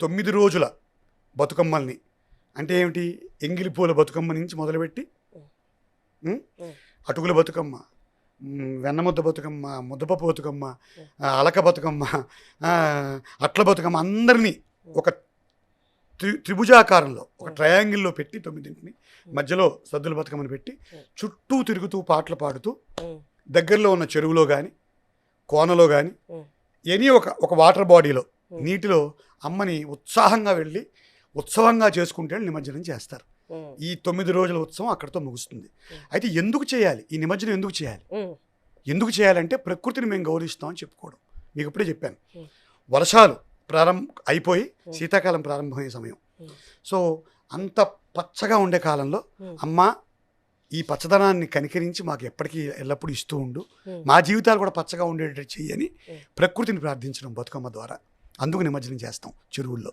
9 రోజుల బతుకమ్మల్ని అంటే ఏమిటి, ఎంగిలి పూల బతుకమ్మ నుంచి మొదలుపెట్టి అటుకుల బతుకమ్మ, వెన్నముద్ద బతుకమ్మ, ముద్దపప్పు బతుకమ్మ, అలక బతుకమ్మ, అట్ల బతుకమ్మ అందరినీ ఒక త్రిభుజాకారంలో ఒక ట్రయాంగిల్లో పెట్టి 9 మధ్యలో సద్దుల బతుకమ్మని పెట్టి చుట్టూ తిరుగుతూ పాటలు పాడుతూ దగ్గరలో ఉన్న చెరువులో కానీ కోనలో కానీ ఎనీ ఒక వాటర్ బాడీలో నీటిలో అమ్మని ఉత్సాహంగా వెళ్ళి ఉత్సవంగా చేసుకుంటే నిమజ్జనం చేస్తారు. ఈ 9 రోజుల ఉత్సవం అక్కడితో ముగుస్తుంది. అయితే ఎందుకు చేయాలి ఈ నిమజ్జనం, ఎందుకు చేయాలంటే ప్రకృతిని మేము గౌరవిస్తామని చెప్పుకోవడం. మీకు ఇప్పుడే చెప్పాను, వర్షాలు అయిపోయి శీతాకాలం ప్రారంభమయ్యే సమయం. సో అంత పచ్చగా ఉండే కాలంలో అమ్మ ఈ పచ్చదనాన్ని కనికరించి మాకు ఎప్పటికీ ఎల్లప్పుడూ ఇస్తూ ఉండు, మా జీవితాలు కూడా పచ్చగా ఉండేటట్టు చెయ్యని ప్రకృతిని ప్రార్థించడం బతుకమ్మ ద్వారా. అందుకు నిమజ్జనం చేస్తాం చెరువుల్లో.